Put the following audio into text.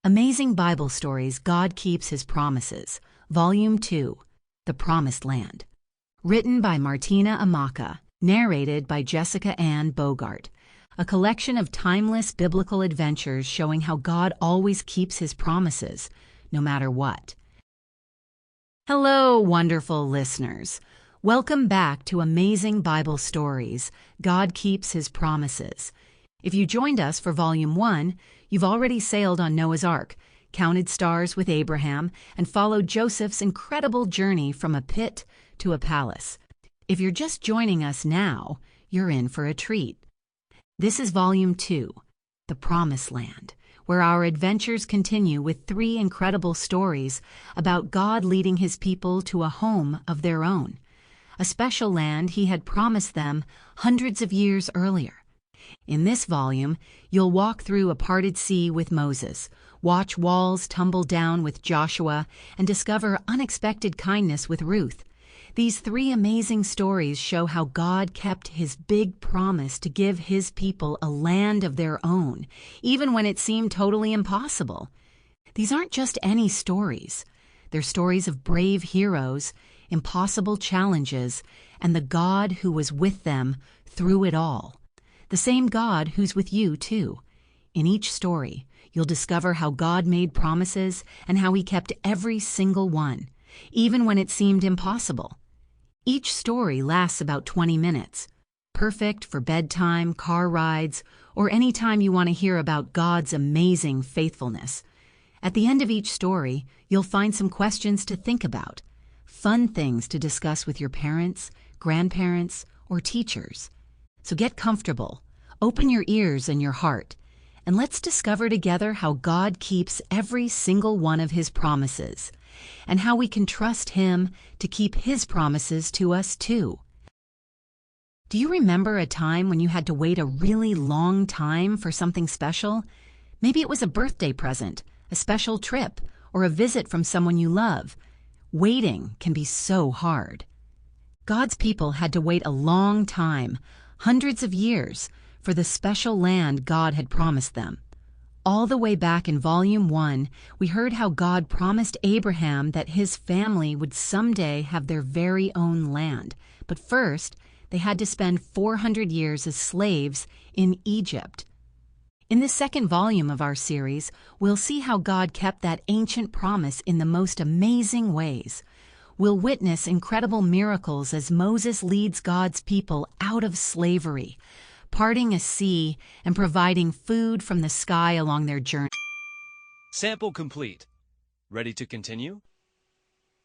Amazing Bible Stories God Keeps His Promises, Volume 2, The Promised Land. Written by Martina Amaka, narrated by Jessica and Bogart. A collection of timeless biblical adventures showing how God always keeps His promises, no matter what. Hello, wonderful listeners. Welcome back to Amazing Bible Stories, God Keeps His Promises. If you joined us for Volume 1, you've already sailed on Noah's Ark, counted stars with Abraham, and followed Joseph's incredible journey from a pit to a palace. If you're just joining us now, you're in for a treat. This is Volume 2, The Promised Land, where our adventures continue with 3 incredible stories about God leading His people to a home of their own, a special land He had promised them hundreds of years earlier. In this volume, you'll walk through a parted sea with Moses, watch walls tumble down with Joshua, and discover unexpected kindness with Ruth. These 3 amazing stories show how God kept His big promise to give His people a land of their own, even when it seemed totally impossible. These aren't just any stories. They're stories of brave heroes, impossible challenges, and the God who was with them through it all. The same God who's with you, too. In each story, you'll discover how God made promises and how He kept every single one, even when it seemed impossible. Each story lasts about 20 minutes, perfect for bedtime, car rides, or any time you want to hear about God's amazing faithfulness. At the end of each story, you'll find some questions to think about, fun things to discuss with your parents, grandparents, or teachers. So get comfortable, open your ears and your heart, and let's discover together how God keeps every single one of His promises, and how we can trust Him to keep His promises to us too. Do you remember a time when you had to wait a really long time for something special? Maybe it was a birthday present, a special trip, or a visit from someone you love. Waiting can be so hard. God's people had to wait a long time, hundreds of years, for the special land God had promised them. All the way back in Volume 1, we heard how God promised Abraham that his family would someday have their very own land. But first, they had to spend 400 years as slaves in Egypt. In this second volume of our series, we'll see how God kept that ancient promise in the most amazing ways. We'll witness incredible miracles as Moses leads God's people out of slavery, parting a sea and providing food from the sky along their journey. Sample complete. Ready to continue?